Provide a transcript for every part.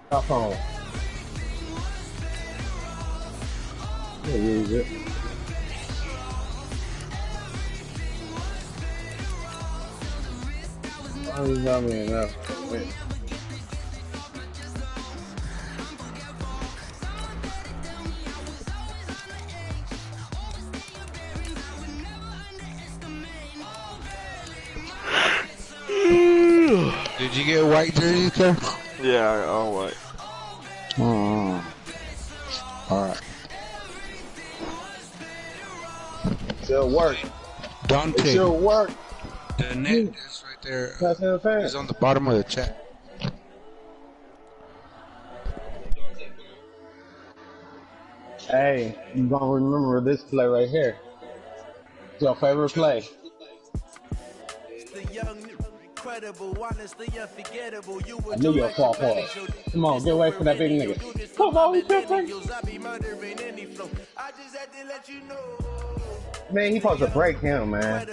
Stop phone. Use it. Oh, you got me enough. Wait. Did you get white jerseys, sir? Yeah, all white. Alright. Still work. Dante. It still work. The net is right there. It's on the bottom of the chat. Hey, you gonna remember this play right here. It's your favorite play. I knew you'll fall for it. Come on, get away from that big nigga. Come on, man, he supposed to break him, man.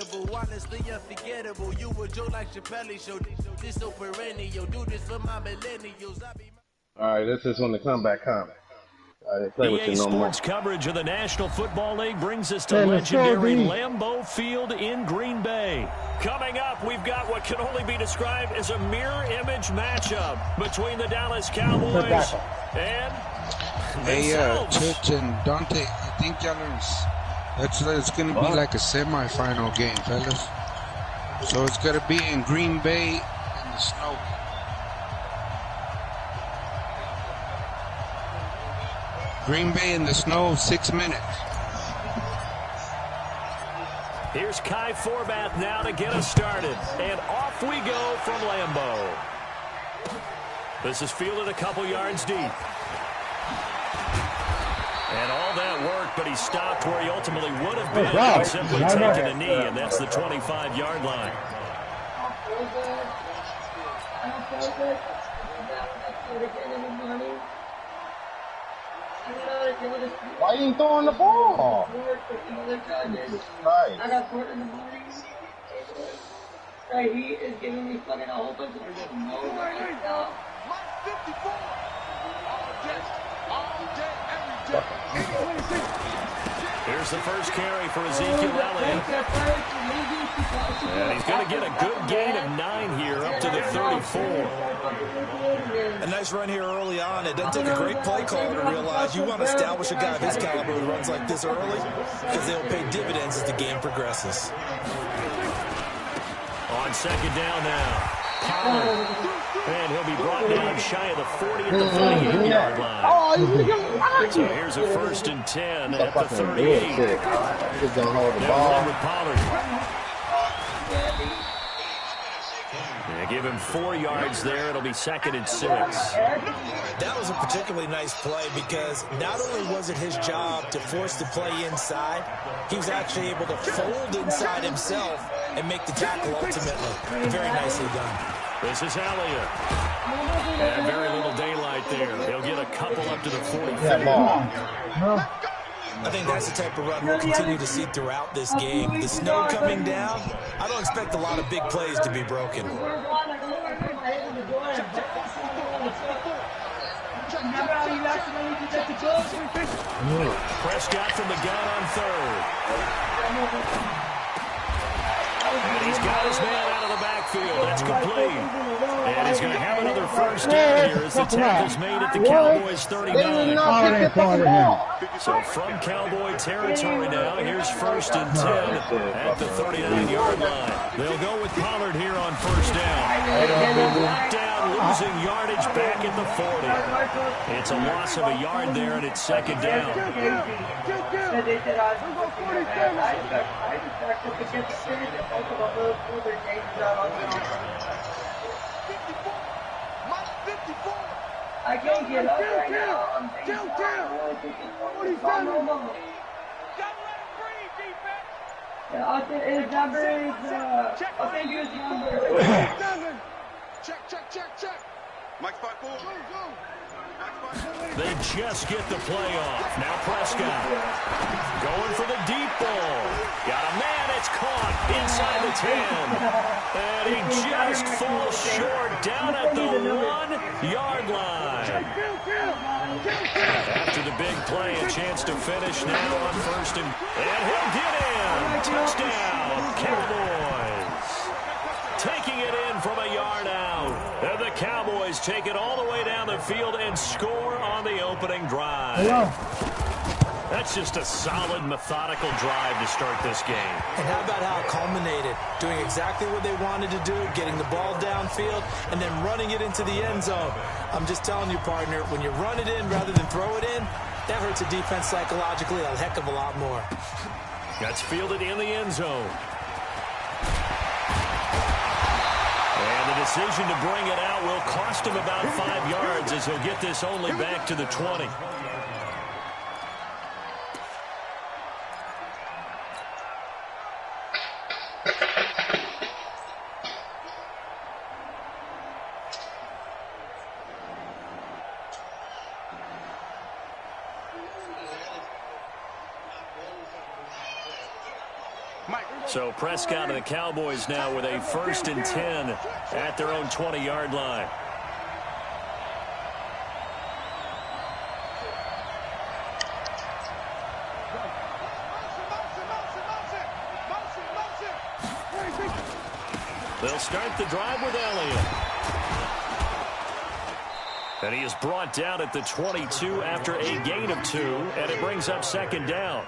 Alright, this is when the comeback comes. EA Sports coverage of the National Football League brings us to legendary Lambeau Field in Green Bay. Coming up, we've got what can only be described as a mirror image matchup between the Dallas Cowboys and Church and Dante, I think y'all it's going to be like a semi-final game, fellas. So it's going to be in Green Bay in the snow. Green Bay in the snow, 6 minutes. Here's Kai Forbath now to get us started. And off we go from Lambeau. This is fielded a couple yards deep. And all that worked, but he stopped where he ultimately would have been by simply taking a knee, and that's the 25-yard line. Why you ain't throwing the ball? Right. I got court in the morning. Right, he is giving me fucking a whole bunch of nowhere to go. Here's the first carry for Ezekiel Elliott. And he's going to get a good gain of 9 here up to the 34. A nice run here early on. It doesn't take a great play caller to realize you want to establish a guy of his caliber who runs like this early because they'll pay dividends as the game progresses. On second down now. And he'll be brought down shy of the 40 at the 48-yard line. So here's a 1st and 10 at the 38. He's gonna hold the ball with Pollard. They give him 4 yards there. It'll be 2nd and 6. That was a particularly nice play because not only was it his job to force the play inside, he was actually able to fold inside himself and make the tackle ultimately. Very nicely done. This is Elliott. And very little daylight there. He'll get a couple up to the 44. I think that's the type of run we'll continue to see throughout this game. The snow coming down, I don't expect a lot of big plays to be broken. Prescott from the gun on 3rd. And he's got his man out of the backfield. That's complete. And he's going to have another first down here as the tackle's made at the Cowboys 39. So from Cowboy territory now, here's 1st and 10 at the 39-yard line. They'll go with Pollard here on 1st down. Down, losing yardage back at the 40. It's a loss of a yard there, and it's 2nd down. I can't get up right now. I think his number is, I think his number. Check. Mike 5-4. They just get the play off. Now Prescott going for the deep ball. Got a man. It's caught inside the 10. And he just falls short down at the 1-yard line. After the big play, a chance to finish now on first. And he'll get in. Touchdown, Cowboys. Taking it in from a yard out. And the Cowboys take it all the way down the field and score on the opening drive. That's just a solid, methodical drive to start this game. And how about how it culminated? Doing exactly what they wanted to do, getting the ball downfield, and then running it into the end zone. I'm just telling you, partner, when you run it in rather than throw it in, that hurts a defense psychologically a heck of a lot more. That's fielded in the end zone. And the decision to bring it out will cost him about 5 yards as he'll get this only back to the 20. So Prescott and the Cowboys now with a 1st and 10 at their own 20-yard line. They'll start the drive with Elliott. And he is brought down at the 22 after a gain of 2, and it brings up 2nd down.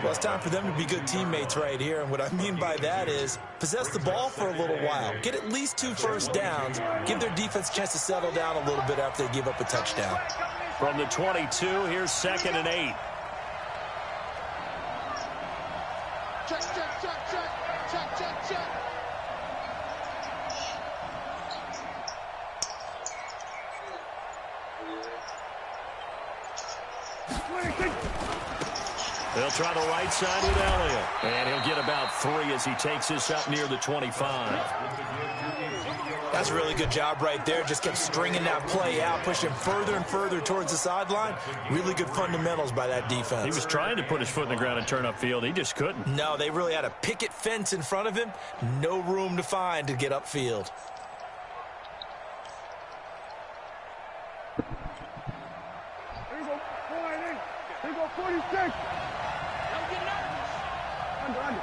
Well, it's time for them to be good teammates right here, and what I mean by that is possess the ball for a little while, get at least 2 first downs, give their defense a chance to settle down a little bit after they give up a touchdown. From the 22, here's 2nd and 8. Check, check, check, check, check, check, check. They'll try the right side with Elliott. And he'll get about 3 as he takes this up near the 25. That's a really good job right there. Just kept stringing that play out, pushing further and further towards the sideline. Really good fundamentals by that defense. He was trying to put his foot in the ground and turn upfield. He just couldn't. No, they really had a picket fence in front of him. No room to find to get upfield. Here you go, 46. Under.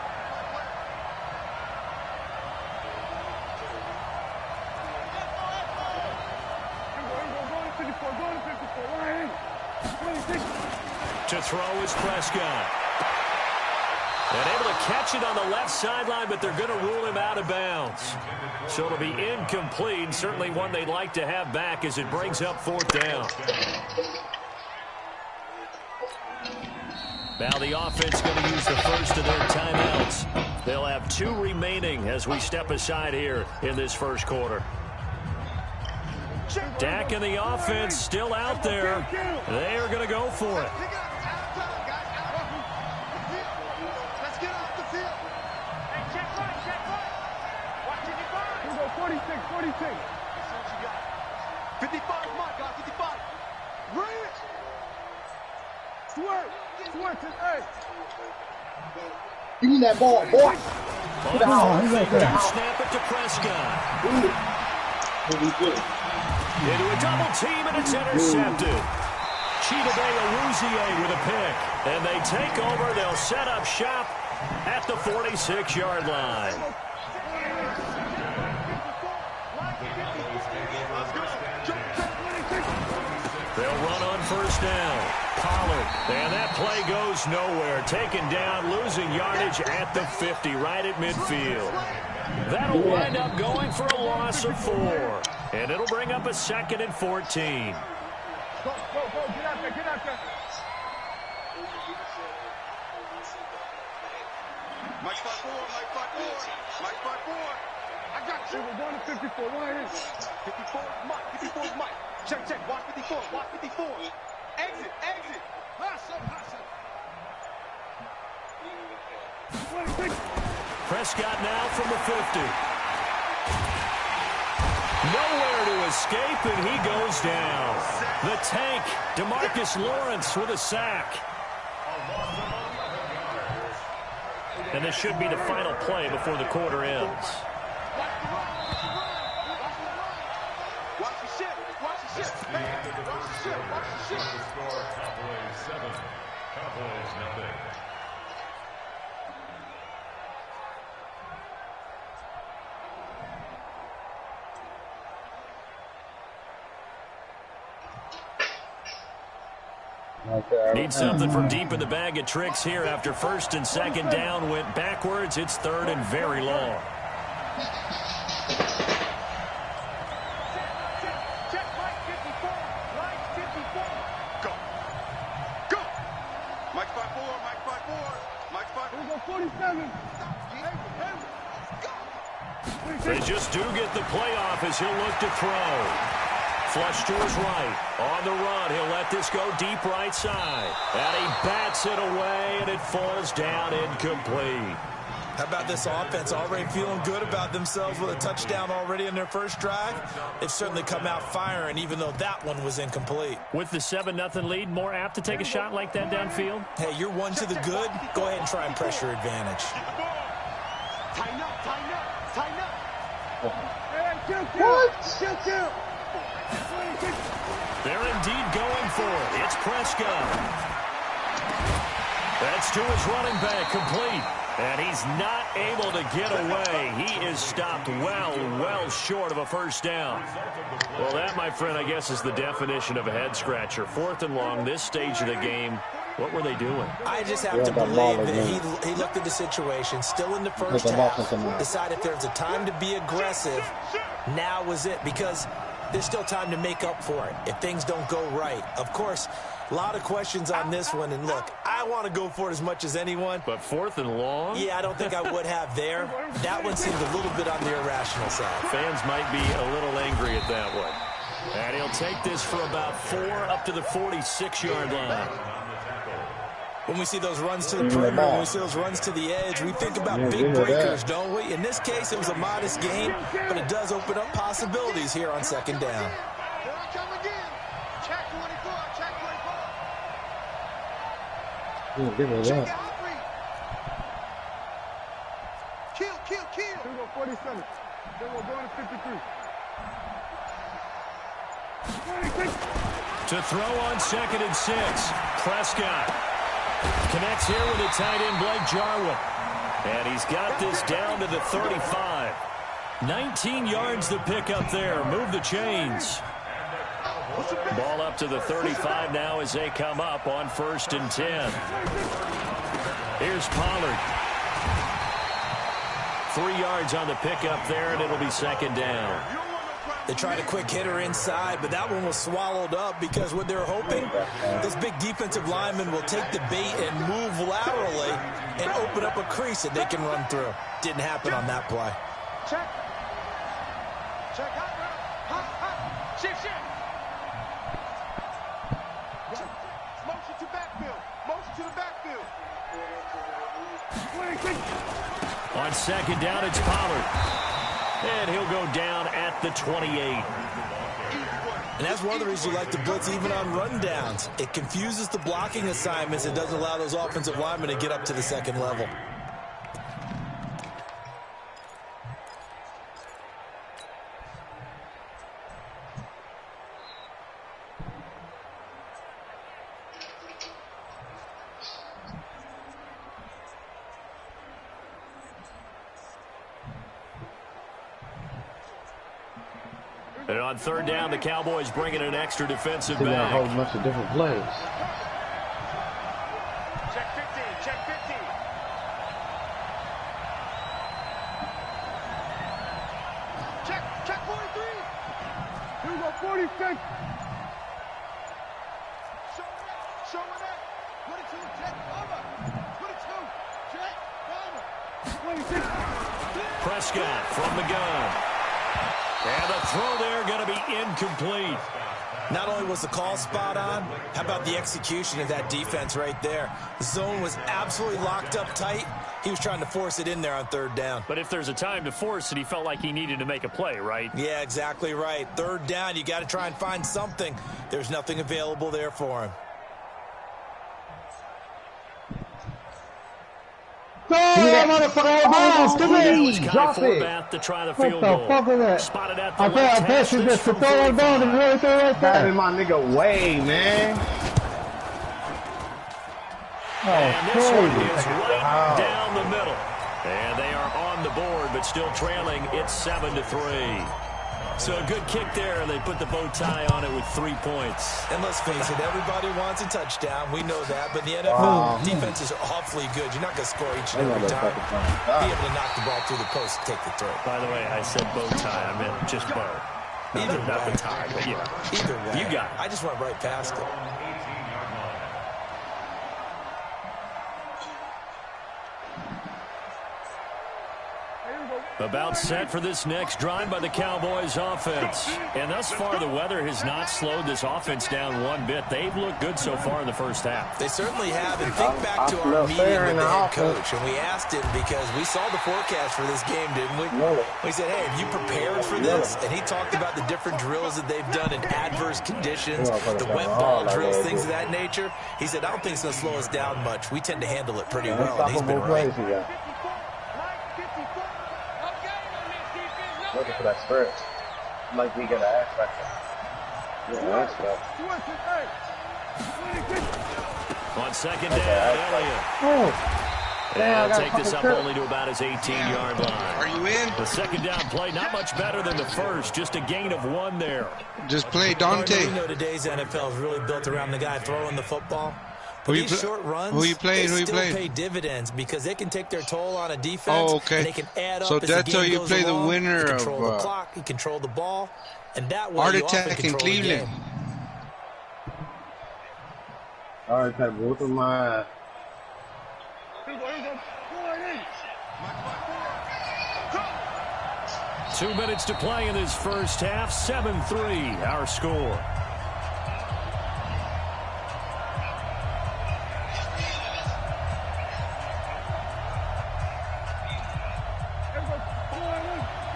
To throw is Prescott. And able to catch it on the left sideline, but they're going to rule him out of bounds. So it'll be incomplete, certainly one they'd like to have back as it brings up 4th down. Now the offense going to use the first of their timeouts. They'll have 2 remaining as we step aside here in this first quarter. Dak and the offense still out there. They are going to go for it. Let's get off the field. Hey, check right, check right. Watch it, 46, 46. 55, my God, 55. Bring it. Swerve to A. Give me that ball, boy. Snap it to Prescott. Into a double team, and it's intercepted. Chidobe Awuzie with a pick. And they take over. They'll set up shop at the 46-yard line. They'll run on first down. Pollard. And that play goes nowhere. Taken down, losing yardage at the 50, right at midfield. That'll wind up going for a loss of 4. And it'll bring up a 2nd and 14. Go, get out there, get out there. Mike 5-4, Mike 5-4, Mike 5-4. I got you. We're going to 54, right here. 54 is Mike, Check, watch 54, watch 54. Exit. Hustle. Prescott now from the 50. Nowhere to escape, and he goes down. The tank, DeMarcus Lawrence with a sack. And this should be the final play before the quarter ends. Watch the shit. Watch the shit. Watch the shit. Watch the shit. The score, Cowboys 7, Cowboys nothing. Need something from deep in the bag of tricks here after first and second down went backwards. It's third and very long. Check Mike 54. Mike 54. Go. Go. Mike 54. Mike 54. Mike 54. Here we go, 47. They just do get the playoff as he'll look to throw. Flush to his right. On the run, he'll let this go deep right side. And he bats it away, and it falls down incomplete. How about this offense already feeling good about themselves with a touchdown already in their first drive? They've certainly come out firing, even though that one was incomplete. With the 7-0 lead, more apt to take a shot like that downfield? Hey, you're one to the good. Go ahead and try and press your advantage. Tighten up, tighten up, tighten up. What? They're indeed going for it. It's Prescott. That's to his running back, complete. And he's not able to get away. He is stopped well short of a first down. Well, that, my friend, I guess is the definition of a head-scratcher. 4th and long, this stage of the game. What were they doing? I just have to believe that he looked at the situation, still in the first half, decided if there's a time to be aggressive, now was it, because there's still time to make up for it if things don't go right. Of course, a lot of questions on this one, and look, I want to go for it as much as anyone. But 4th and long? Yeah, I don't think I would have there. That one seemed a little bit on the irrational side. Fans might be a little angry at that one. And he'll take this for about 4 up to the 46-yard line. When we see those runs to the perimeter, when we see those runs to the edge, we think about big breakers, don't we? In this case, it was a modest gain, but it does open up possibilities here on second down. Here I come again. Check 24. Check 24. Check out three. Kill. Here we go, 47. Then we're going to 53. To throw on 2nd and 6. Prescott connects here with a tight end, Blake Jarwin. And he's got this down to the 35. 19 yards to pick up there. Move the chains. Ball up to the 35 now as they come up on 1st and 10. Here's Pollard. 3 yards on the pickup there, and it'll be 2nd down. They tried a quick hitter inside, but that one was swallowed up because what they're hoping, this big defensive lineman will take the bait and move laterally and open up a crease that they can run through. Didn't happen on that play. Check. Hot. Shift. Motion to backfield. Motion to the backfield. On 2nd down, it's Pollard. And he'll go down at the 28. And that's one of the reasons you like to blitz even on rundowns. It confuses the blocking assignments. It doesn't allow those offensive linemen to get up to the second level. And on 3rd down, the Cowboys bringing an extra defensive back. A whole bunch of different plays. Check 15. Check 15. Check 43. Here we go, 46. Showing it. 22. Check. Over. 22. Check. Over. 26. Prescott from the gun. And the throw there going to be incomplete. Not only was the call spot on, how about the execution of that defense right there? The zone was absolutely locked up tight. He was trying to force it in there on 3rd down. But if there's a time to force it, he felt like he needed to make a play, right? Yeah, exactly right. 3rd down, you got to try and find something. There's nothing available there for him. Go, motherfucker! That was Kai Forbath to try the field goal. What the fuck is that? Spotted at the left hash. Just to throw it down and really throw it right there. Having my nigga way, man. And this one is right down the middle. And they are on the board, but still trailing. It's 7-3. So a good kick there, and they put the bow tie on it with 3 points. And let's face it, everybody wants a touchdown. We know that. But the NFL defenses are awfully good. You're not going to score each and every time. Be able to knock the ball through the post and take the throw. By the way, I said bow tie. I meant just bow. Not the tie, but yeah. Either way. You got it. I just went right past it. About set for this next drive by the Cowboys offense. And thus far, the weather has not slowed this offense down one bit. They've looked good so far in the first half. They certainly have. And think back to our meeting with the head coach. And we asked him because we saw the forecast for this game, didn't we? We said, hey, have you prepared for this? And he talked about the different drills that they've done in adverse conditions, the wet ball drills, things of that nature. He said, I don't think it's going to slow us down much. We tend to handle it pretty well. And he's been right. Looking for that spirit. Like we got to act like that. Yeah, that's good. On 2nd down, Elliott. And he'll take this up only to about his 18-yard line. Are you in? The 2nd down play, not much better than the first. Just a gain of 1 there. Just play Dante. You know today's NFL is really built around the guy throwing the football. These short runs, who you playing? they still pay dividends because they can take their toll on a defense. Oh, okay. And they can add up so as the that's game how you goes play along. the winner you of control the clock, you control the ball, and that way Heart you often Attack in control the Cleveland. game. Heart Attack, both of my. 2 minutes to play in this first half. 7-3, our score.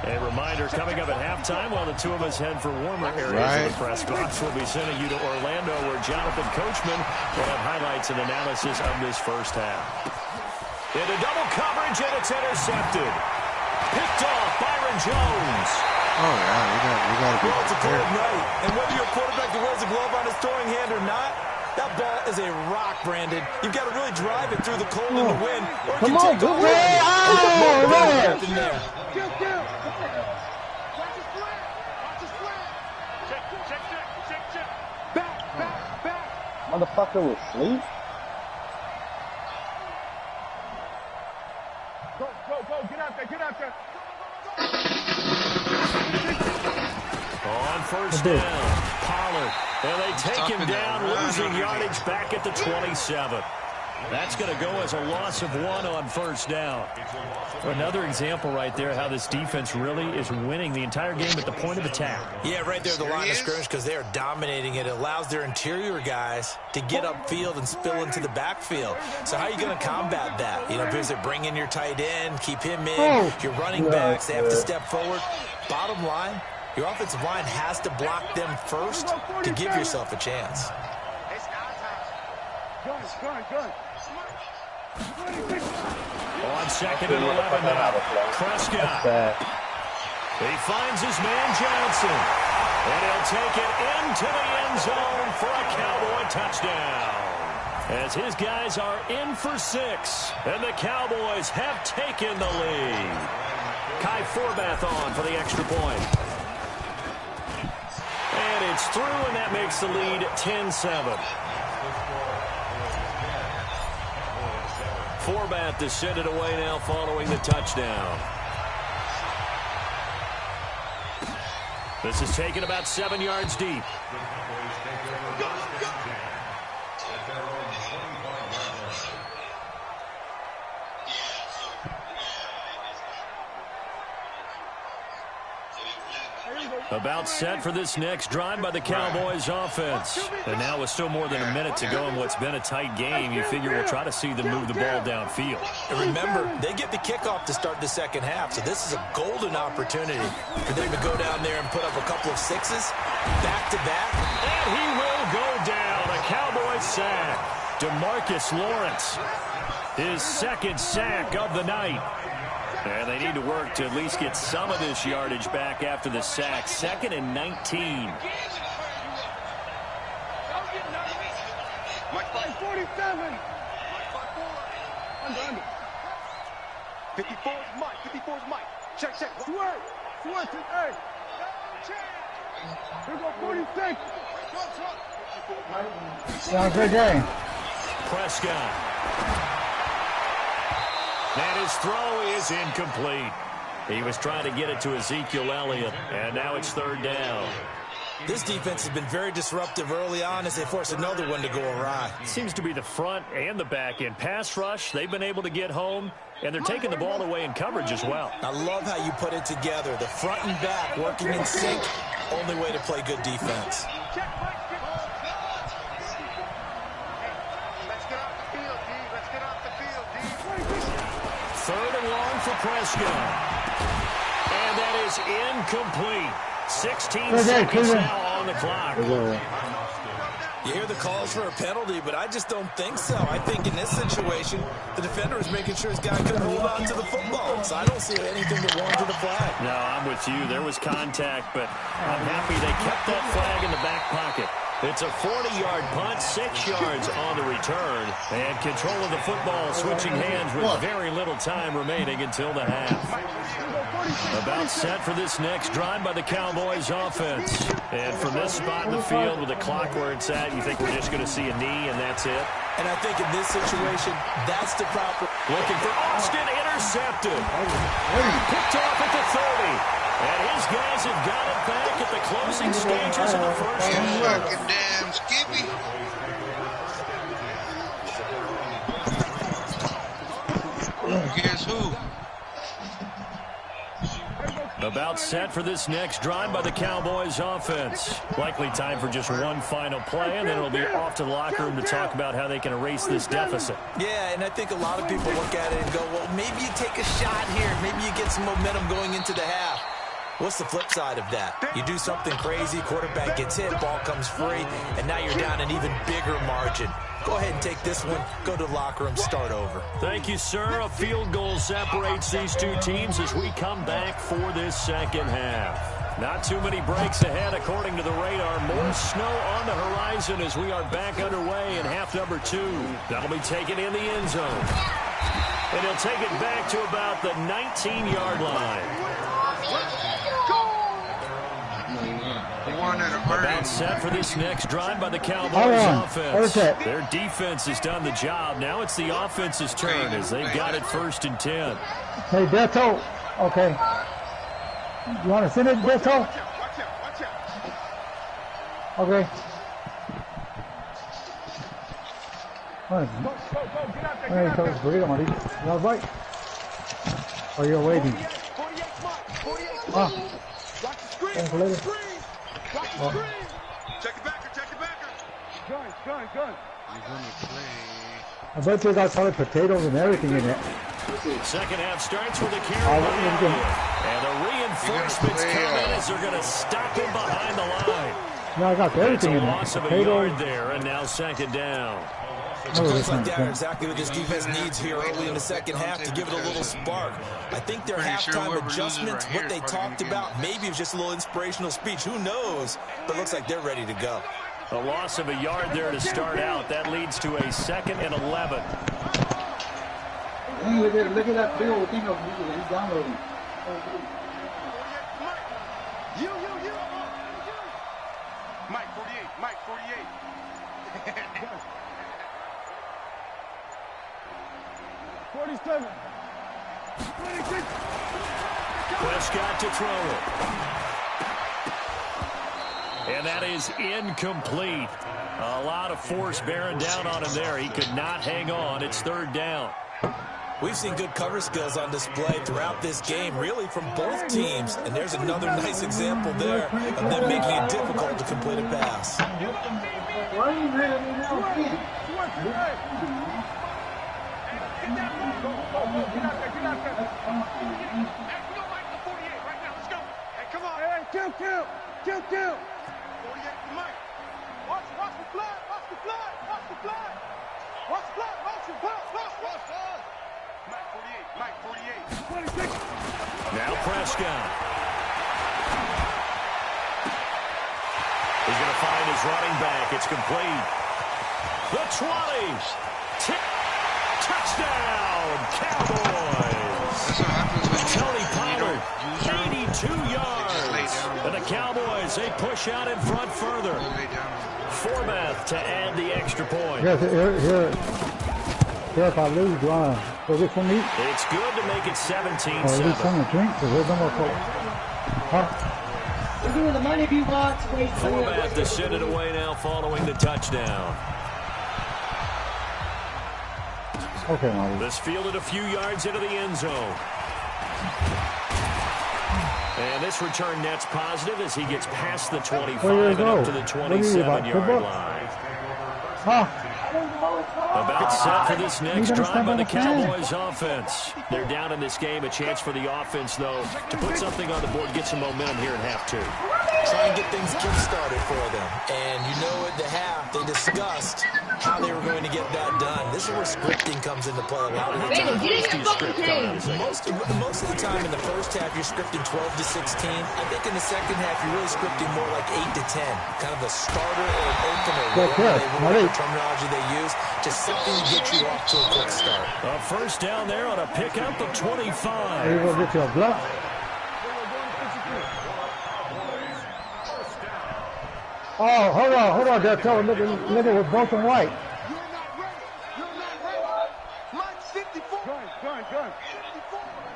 A reminder, coming up at halftime, while the two of us head for warmer areas of the press box, we'll be sending you to Orlando, where Jonathan Coachman will have highlights and analysis of this first half. Into double coverage, and it's intercepted. Picked off, Byron Jones. Oh, yeah, we got to be Well, it's a prepared. cold night, and whether you're a quarterback that wears a glove on his throwing hand or not, that ball is a rock, Brandon. You've got to really drive it through the cold and the wind, or it can take off. Motherfucker was asleep. Go, get out there. On first down, Pollard. And they take him down, losing yardage back at the 27. That's going to go as a loss of 1 on first down. Another example right there how this defense really is winning the entire game at the point of attack. Yeah, right there at the line of scrimmage because they are dominating it. It allows their interior guys to get upfield and spill into the backfield. So how are you going to combat that? You know, because they bring in your tight end, keep him in. Your running backs, they have to step forward. Bottom line, your offensive line has to block them first to give yourself a chance. Gun. On 2nd and 11 now, Prescott. He finds his man Johnson. And he'll take it into the end zone for a Cowboy touchdown. As his guys are in for 6. And the Cowboys have taken the lead. Kai Forbath on for the extra point. And it's through, and that makes the lead 10-7. Forbath to send it away now following the touchdown. This is taken about 7 yards deep. About set for this next drive by the Cowboys offense. And now with still more than a minute to go in what's been a tight game, you figure we'll try to see them move the ball downfield. And remember, they get the kickoff to start the second half, so this is a golden opportunity for them to go down there and put up a couple of sixes, back-to-back. And he will go down. A Cowboys sack. DeMarcus Lawrence, his second sack of the night. And they need to work to at least get some of this yardage back after the sack. 2nd and 19. Mike 47. 54 is Mike. 54 is Mike. Check. Switch. Hey. Here go 46. Sounds good game. Prescott. And his throw is incomplete. He was trying to get it to Ezekiel Elliott, and now it's 3rd down. This defense has been very disruptive early on as they force another one to go awry. Seems to be the front and the back end. Pass rush, they've been able to get home, and they're taking the ball away in coverage as well. I love how you put it together. The front and back working in sync. Only way to play good defense. Third and long for Prescott. And that is incomplete. 16 seconds now on the clock. You hear the calls for a penalty, but I just don't think so. I think in this situation, the defender is making sure his guy couldn't hold on to the football. So I don't see anything to warrant the flag. No, I'm with you. There was contact, but I'm happy they kept that flag in the back pocket. It's a 40-yard punt, 6 yards on the return, and control of the football switching hands with very little time remaining until the half. About set for this next drive by the Cowboys offense. And from this spot in the field with the clock where it's at, you think we're just going to see a knee and that's it? And I think in this situation, that's the proper. Looking for Austin, intercepted. Picked off at the 30. And his guys have got it back at the closing stages of the first half. Fucking damn Skippy. Guess who? About set for this next drive by the Cowboys offense. Likely time for just one final play, and then it'll be off to the locker room to talk about how they can erase this deficit. Yeah, and I think a lot of people look at it and go, well, maybe you take a shot here. Maybe you get some momentum going into the half. What's the flip side of that? You do something crazy, quarterback gets hit, ball comes free, and now you're down an even bigger margin. Go ahead and take this one, go to the locker room, start over. Thank you, sir. A field goal separates these two teams as we come back for this second half. Not too many breaks ahead according to the radar. More snow on the horizon as we are back underway in half number 2. That'll be taken in the end zone. And he'll take it back to about the 19-yard line. About set for this next drive by the Cowboys offense. Their defense has done the job. Now it's the offense's turn as they've got it 1st and 10. Hey, Beto. Okay. You want to send it, Beto? Okay. Hey, Coach, burrito, Marito. You all right? Or you're waiting? Thanks, lady. Check the backer. Gun. You're gonna play. I bet you got solid potatoes and everything in it. Second half starts with a carry. And the reinforcements come in as they're going to stop him behind the line. No, I got everything in it. Loss of a yard there, and now 2nd down. Plays like that are exactly what this defense needs here early in the second half to give it a little spark. I think their halftime adjustments, what they talked about, maybe it was just a little inspirational speech. Who knows? But it looks like they're ready to go. A loss of a yard there to start out. That leads to a 2nd and 11. Look at that big old thing of he's downloading. You. Mike 48. 47. 26. Prescott to throw it. And that is incomplete. A lot of force bearing down on him there. He could not hang on. It's 3rd down. We've seen good cover skills on display throughout this game, really from both teams. And there's another nice example there of them making it difficult to complete a pass. Kill. 48 to Mike. Watch the flag. Watch the flag. Watch the flag. Watch the flag. Watch the flag. Watch the Mike 48. 26. Now Prescott. He's going to find his running back. It's complete. The 20s. Touchdown, Cowboys. That's what happens when Tony Pollard, you 82 yards. And the Cowboys, they push out in front further. Forbath to add the extra point. Yes, here if I lose, do I go get some meat? It's good to make it 17-7. Or at least something to drink, because there's no more coke. We're doing the money if you want. Forbath to send it away now following the touchdown. Okay, Marty. This fielded a few yards into the end zone. And this return net's positive as he gets past the 25 and up to the 27-yard line. About set for this next drive by the Cowboys offense. They're down in this game. A chance for the offense, though, to put something on the board, get some momentum here in half two. Try and get things kick-started for them. And you know at the half, they discussed how they were going to get that done. This is where scripting comes into play a lot of the time. Most of the time in the first half, you're scripting 12 to 16. I think in the second half, you're really scripting more like 8 to 10. Kind of a starter or an opener. Whatever terminology they use. Just something to get you off to a quick start. A first down there on a pickup of 25. Here you go get your block. Oh, hold on, there, Tell look at it broken white. You're not ready. Mike 54. Gun.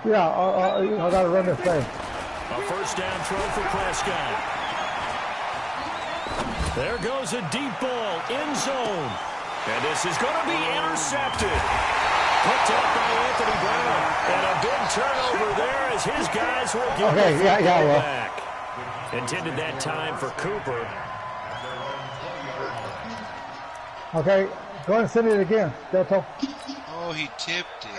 Yeah, I gotta run this thing. A first down throw for Prescott. There goes a deep ball, end zone. And this is going to be intercepted. Picked up by Anthony Brown. And a big turnover there as his guys will get back. Intended that time for Cooper. Okay, go ahead and send it again, Delto. Oh, he tipped it.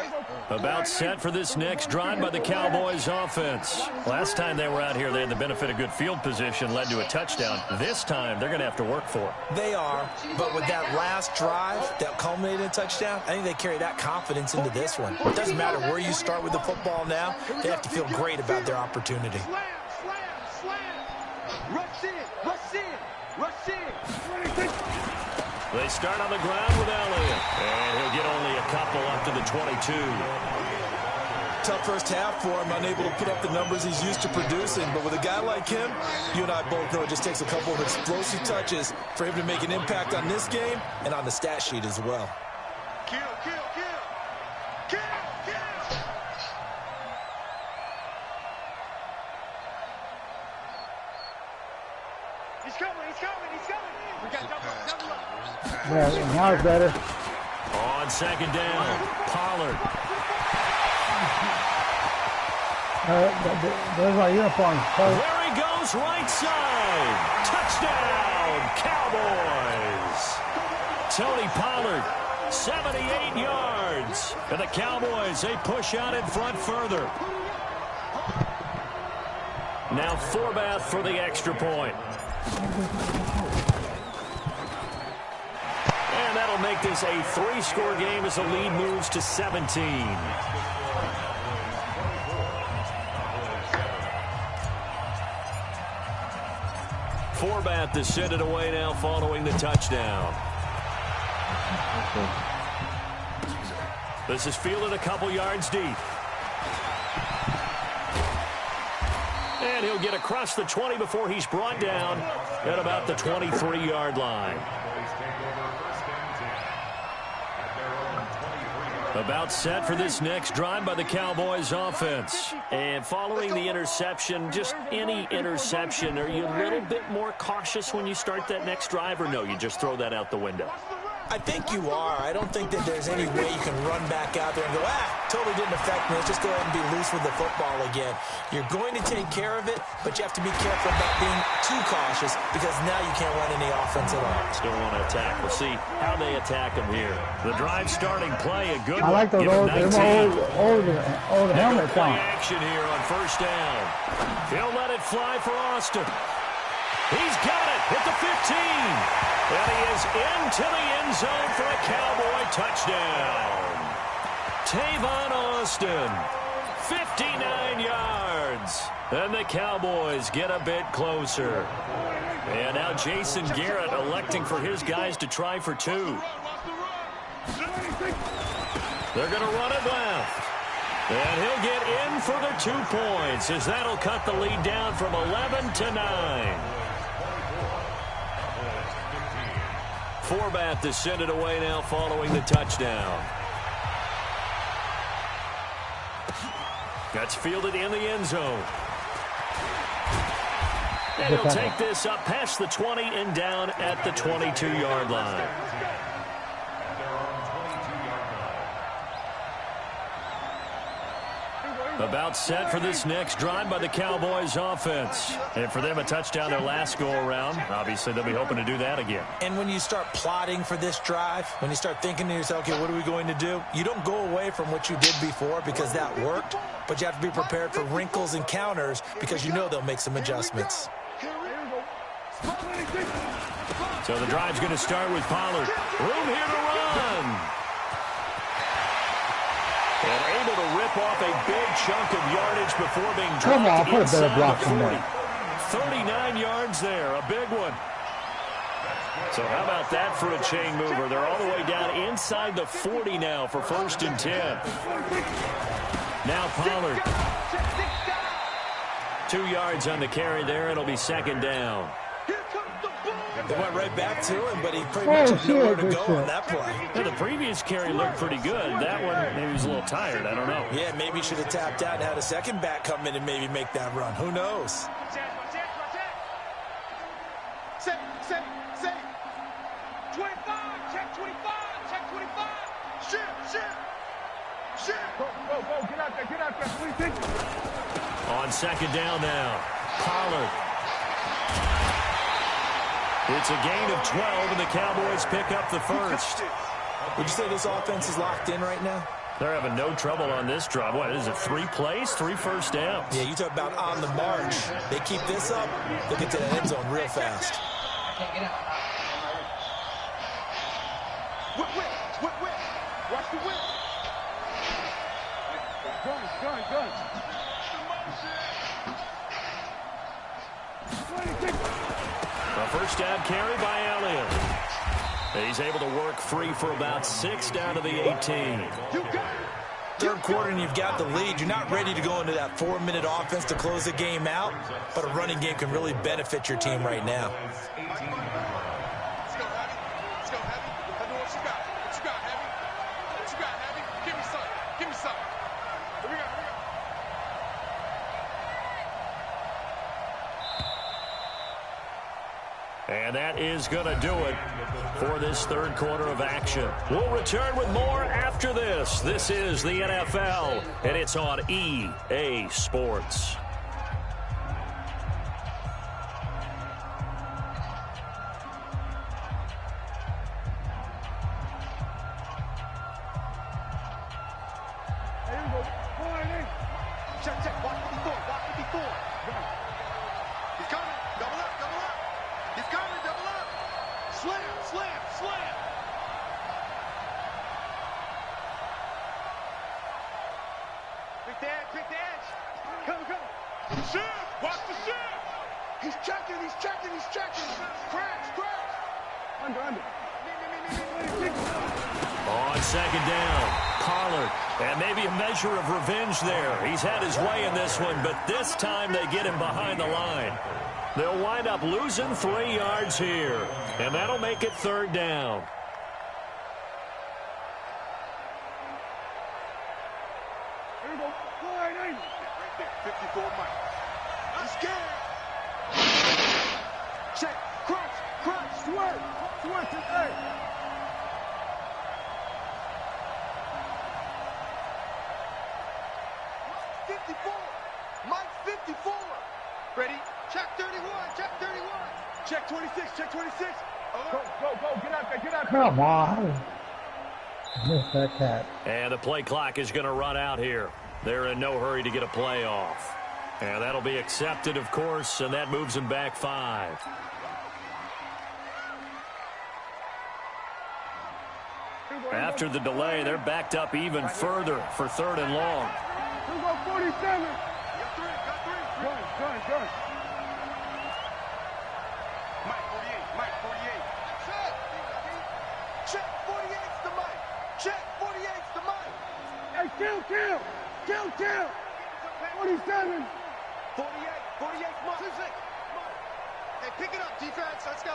About set for this next drive by the Cowboys offense. Last time they were out here, they had the benefit of good field position, led to a touchdown. This time, they're going to have to work for it. They are, but with that last drive that culminated in a touchdown, I think they carry that confidence into this one. It doesn't matter where you start with the football now. They have to feel great about their opportunity. Slam. Rush in. They start on the ground with Elliott. And he'll get only a couple up to the 22. Tough first half for him, unable to put up the numbers he's used to producing. But with a guy like him, you and I both know it just takes a couple of explosive touches for him to make an impact on this game and on the stat sheet as well. Kill. He's coming. We got double up. Yeah, now it's better. On second down, Pollard. There's my uniform. There he goes, right side. Touchdown, Cowboys. Tony Pollard, 78 yards. And the Cowboys, they push out in front further. Now Forbath for the extra point. And that'll make this a 3-score game as the lead moves to 17. Forbath to send it away now following the touchdown. This is fielded a couple yards deep. And he'll get across the 20 before he's brought down at about the 23-yard line. About set for this next drive by the Cowboys offense. And following the interception, just any interception, are you a little bit more cautious when you start that next drive, or no, you just throw that out the window? I think you are. I don't think that there's any way you can run back out there and go, totally didn't affect me. Let's just go ahead and be loose with the football again. You're going to take care of it, but you have to be careful about being too cautious because now you can't run any offense at all. Still want to attack. We'll see how they attack them here. The drive starting play, a good I like those old helmets on. Action here on first down. He'll let it fly for Austin. He's got it at the 15. And he is into the end zone for a Cowboy touchdown. Tavon Austin, 59 yards. And the Cowboys get a bit closer. And now Jason Garrett electing for his guys to try for 2. They're going to run it left. And he'll get in for the 2 points as that'll cut the lead down from 11 to 9. Forbath to send it away now following the touchdown. That's fielded in the end zone. And he'll take this up past the 20 and down at the 22-yard line. About set for this next drive by the Cowboys offense. And for them, a touchdown their last go-around. Obviously, they'll be hoping to do that again. And when you start plotting for this drive, when you start thinking to yourself, okay, what are we going to do? You don't go away from what you did before because that worked, but you have to be prepared for wrinkles and counters because you know they'll make some adjustments. So the drive's going to start with Pollard. Room here to run. And able to rip off a big chunk of yardage before being dropped. Come on, put a better block in there. 39 yards there, a big one. So how about that for a chain mover? They're all the way down inside the 40 now for 1st and 10. Now Pollard. 2 yards on the carry there. It'll be 2nd down. They went right back to him, but he pretty much had nowhere to go on that play. Well, the previous carry looked pretty good. That one, maybe he was a little tired. I don't know. Yeah, maybe he should have tapped out and had a second back come in and maybe make that run. Who knows? Set. 25, check 25. Shit. Go, get out there, please. On 2nd down now, Pollard. It's a gain of 12, and the Cowboys pick up the 1st. Would you say this offense is locked in right now? They're having no trouble on this drive. What is it, 3 plays, 3 first downs? Yeah, you talk about on the march. They keep this up, they'll get to the end zone real fast. Whip. Watch the whip. Gun. A first down carry by Elliott. He's able to work free for about 6 down to the 18. Third quarter and you've got the lead. You're not ready to go into that 4-minute offense to close the game out, but a running game can really benefit your team right now. Let's go, Heavy. I know what you got. What you got, Heavy? Give me some. Here we go. And that is going to do it for this third quarter of action. We'll return with more after this. This is the NFL, and it's on EA Sports. Check. Watch 54. He's coming. Double up. He's coming. Double up. Slam. Quick the edge. Come. Shift. Watch the shift. He's checking. Crash. Under. On 2nd down, Pollard. And maybe a measure of revenge there. He's had his way in this one, but this time they get him behind the line. They'll wind up losing 3 yards here, and that'll make it 3rd down. Here we go. Right there. 54 Mike. I'm scared. Check. Crunch. Swerve to the earth. Ready? Check 31. Check 31. Check 26. Check 26. Go, get out there, get out there. Come on. Missed that cat. And the play clock is going to run out here. They're in no hurry to get a play off. And that'll be accepted, of course, and that moves them back 5. After the delay, they're backed up even further for 3rd and long. 47. Gun. Mike 48. Check 48's the Mike. Check 48's the Mike. Hey, kill. 47. 48's Mike. Hey, pick it up, defense. Let's go.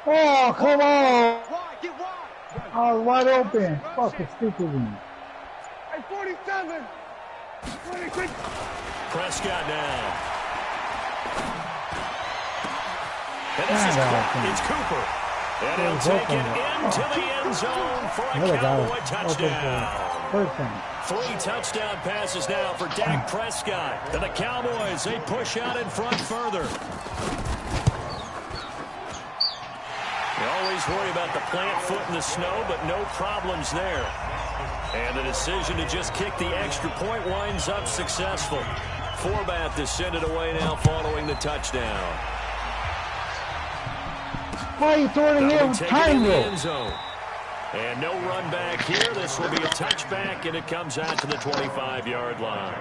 Oh, come on. Wide, get wide. I was wide open. Fucking stupid one. Hey, 47. 26. Prescott now. And this is it's Cooper. And he'll take it into the end zone for a Cowboy touchdown. 3 touchdown passes now for Dak Prescott. And the Cowboys, they push out in front further. You always worry about the plant foot in the snow, but no problems there. And the decision to just kick the extra point winds up successful. Forbath to send it away now following the touchdown. Why are you throwing it in time, though? And no run back here. This will be a touchback, and it comes out to the 25-yard line.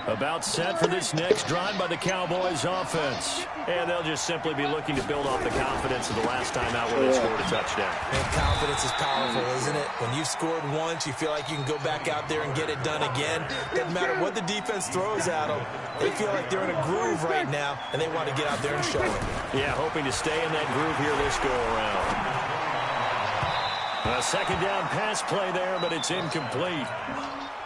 About set for this next drive by the Cowboys offense. And they'll just simply be looking to build off the confidence of the last time out where they scored a touchdown. And confidence is powerful, isn't it? When you've scored once, you feel like you can go back out there and get it done again. Doesn't matter what the defense throws at them. They feel like they're in a groove right now, and they want to get out there and show it. Yeah, hoping to stay in that groove here this go-around. A second down pass play there, but it's incomplete.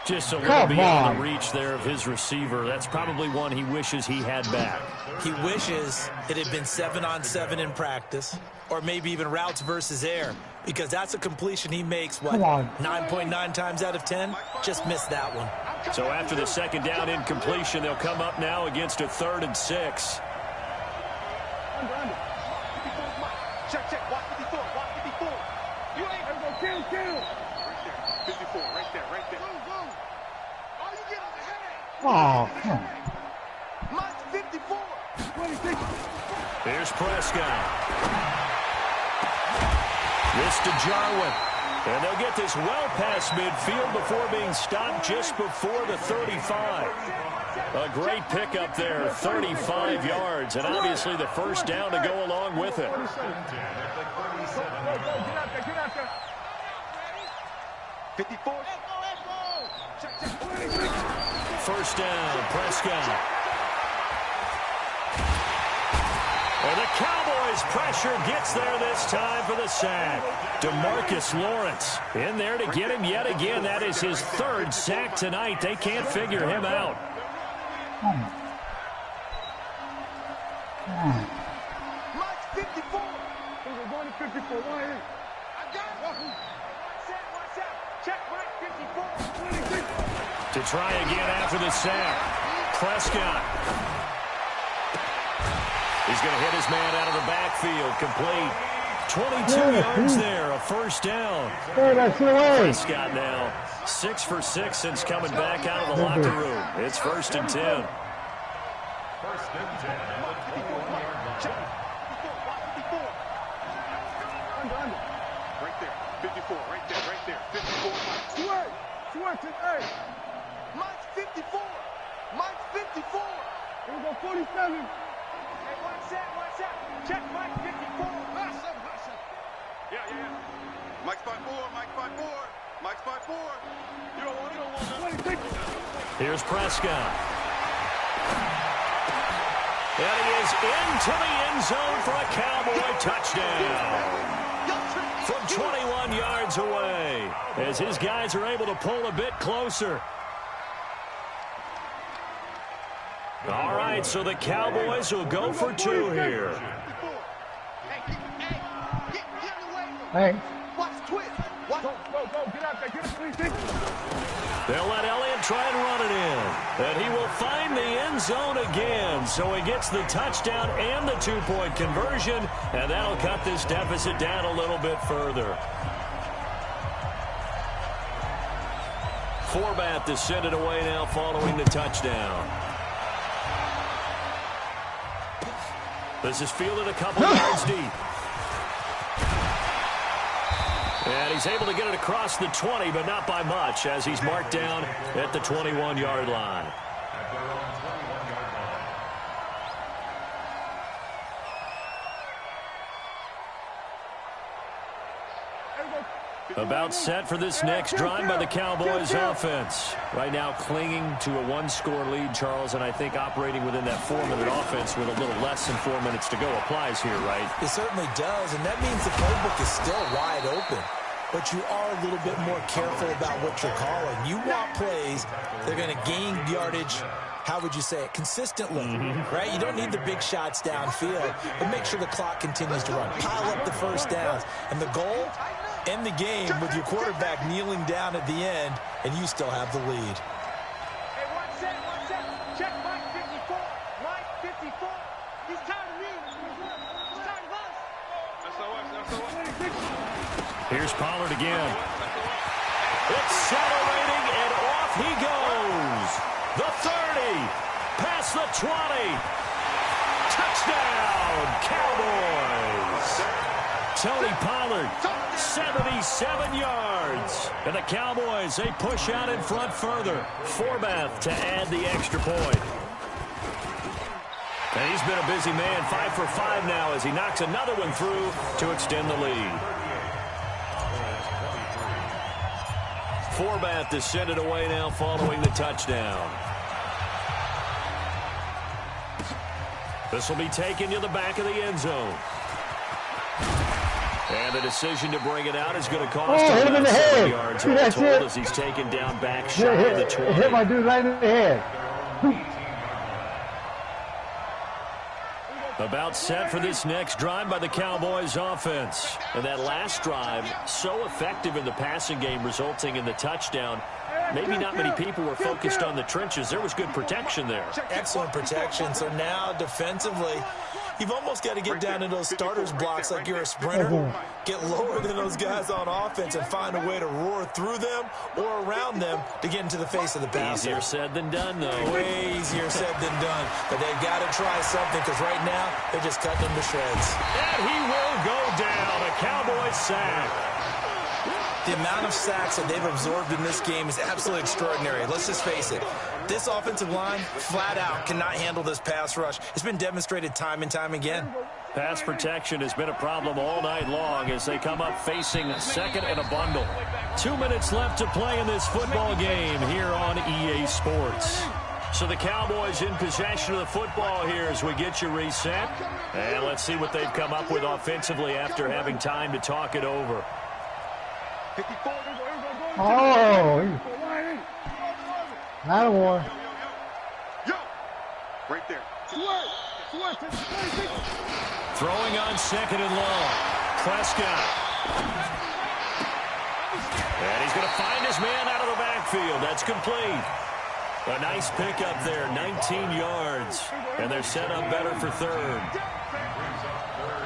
Just a little beyond the reach there of his receiver. That's probably one he wishes he had back. He wishes it had been 7-on-7 in practice, or maybe even routes versus air, because that's a completion he makes, 9.9 times out of 10? Just missed that one. So after the second down incompletion, they'll come up now against a 3rd and 6. Check. Watch 54. You ain't gonna go kill. Right there. 54, right there. Boom. Oh, you get on the head. Oh, come on. Mike 54. 26. Here's Prescott. This to Jarwin. And they'll get this well past midfield before being stopped just before the 35. A great pickup there, 35 yards, and obviously the first down to go along with it. Get out there. 54. Check. First down, Prescott. And the Cowboys' pressure gets there this time for the sack. DeMarcus Lawrence in there to get him yet again. That is his 3rd sack tonight. They can't figure him out. Mike 54. We're going to 54. Why here? I got it. Watch out. Check Mike 54. 26. To try again after the sack. Prescott. He's going to hit his man out of the backfield. Complete. 22 yards there. A first down. Prescott now 6 for 6 since coming back out of the locker room. It's 1st and 10. First and 10. Check. 54. Under. Right there. 54. Right there. 54. Mike. Swear to A. Mike 54. Mike 54. Here we go. 47. Hey, watch that. Check Mike 54. Yeah. Mike's by 4. Mike's by 4. You don't want that. Here's Prescott. And he is into the end zone for a Cowboy touchdown. From 21 yards away, as his guys are able to pull a bit closer. All right, so the Cowboys will go for 2 here. Hey. Watch twist. Go. Get out there. Get a 360. They'll let Elliott try and run it in. And he will find the end zone again. So he gets the touchdown and the 2-point conversion. And that'll cut this deficit down a little bit further. Forbath to send it away now following the touchdown. This is fielded a couple yards deep. And he's able to get it across the 20, but not by much, as he's marked down at the 21-yard line. About set for this next drive by the Cowboys offense. Right now clinging to a 1-score lead, Charles, and I think operating within that 4-minute offense with a little less than 4 minutes to go applies here, right? It certainly does, and that means the playbook is still wide open. But you are a little bit more careful about what you're calling. You want plays, they're going to gain yardage, how would you say it, consistently, right? You don't need the big shots downfield, but make sure the clock continues to run. Pile up the first downs. And the goal, end the game with your quarterback kneeling down at the end, and you still have the lead. Hey, one set. Check Mike 54. Mike 54. He's tired of me. He's tired of us. Here's Pollard again. Accelerating, and off he goes. The 30, past the 20. Touchdown, Cowboys. Tony Pollard, 77 yards. And the Cowboys, they push out in front further. Forbath to add the extra point. And he's been a busy man, 5 for 5 now as he knocks another one through to extend the lead. Forbath to send it away now following the touchdown. This will be taken to the back of the end zone. And the decision to bring it out is going to cost him about 7 yards all told as he's taken down back shy of the 20. Hit my dude right in the head. About set for this next drive by the Cowboys offense. And that last drive, so effective in the passing game, resulting in the touchdown. Maybe not many people were focused on the trenches. There was good protection there. Excellent protection. So now defensively, you've almost got to get down to those starters blocks like you're a sprinter. Get lower than those guys on offense and find a way to roar through them or around them to get into the face of the passer. Easier said than done, though. Way easier said than done. But they've got to try something because right now they're just cutting them to shreds. And he will go down. A Cowboys sack. The amount of sacks that they've absorbed in this game is absolutely extraordinary. Let's just face it. This offensive line, flat out, cannot handle this pass rush. It's been demonstrated time and time again. Pass protection has been a problem all night long as they come up facing second and a bundle. 2 minutes left to play in this football game here on EA Sports. So the Cowboys in possession of the football here as we get you reset. And let's see what they've come up with offensively after having time to talk it over. Oh, not a war. Right there. Throwing on second and long. Prescott. And he's going to find his man out of the backfield. That's complete. A nice pickup there, 19 yards. And they're set up better for third.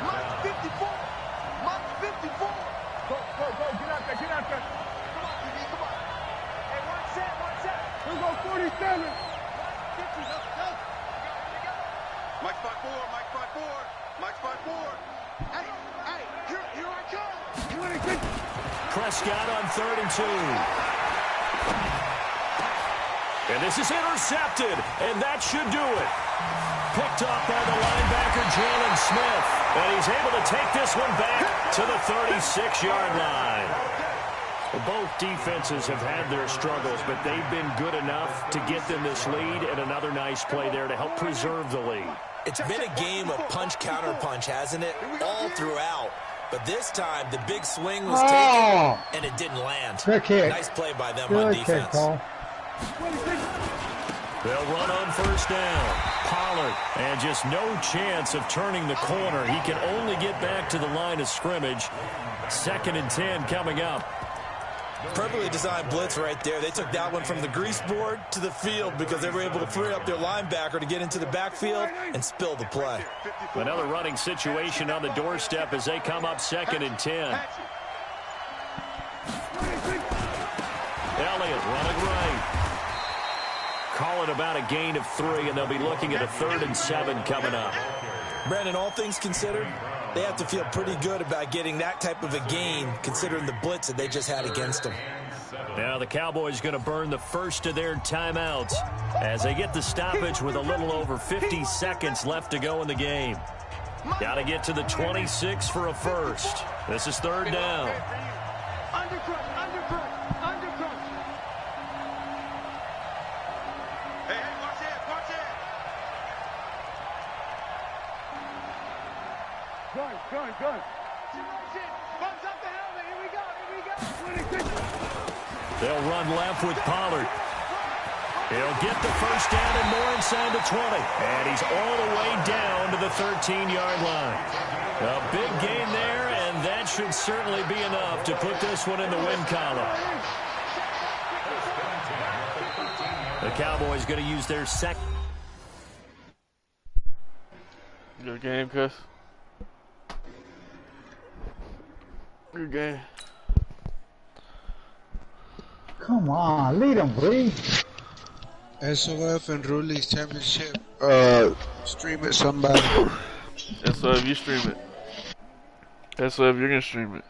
Mike 54. Mike 54. Go, get out there. Come on, DB, come on. Hey, one set. Let's go 47. Mike 54. Hey, here I come. Prescott on 3rd and 2. And this is intercepted, and that should do it. Picked off by the linebacker, Jalen Smith. And he's able to take this one back to the 36-yard line. Both defenses have had their struggles, but they've been good enough to get them this lead, and another nice play there to help preserve the lead. It's been a game of punch-counter-punch, hasn't it? All throughout. But this time, the big swing was taken, and it didn't land. Good kick. Nice play by them on defense. They'll run on first down. Pollard, and just no chance of turning the corner. He can only get back to the line of scrimmage. 2nd and 10 coming up. Perfectly designed blitz right there. They took that one from the grease board to the field because they were able to free up their linebacker to get into the backfield and spill the play. Another running situation on the doorstep as they come up 2nd and 10. Elliott running right. Call it about a gain of 3, and they'll be looking at a 3rd and 7 coming up. Brandon, all things considered, they have to feel pretty good about getting that type of a gain considering the blitz that they just had against them. Now the Cowboys going to burn the first of their timeouts as they get the stoppage with a little over 50 seconds left to go in the game. Got to get to the 26 for a first. This is 3rd down. Gun. They'll run left with Pollard. He'll get the first down and more inside the 20. And he's all the way down to the 13-yard line. A big gain there, and that should certainly be enough to put this one in the win column. The Cowboys going to use their second. Good game, Cuss. Good game. Come on, lead them, please. SOF and Ruliz Championship. Stream it, somebody. SOF, you stream it. SOF, you're gonna stream it.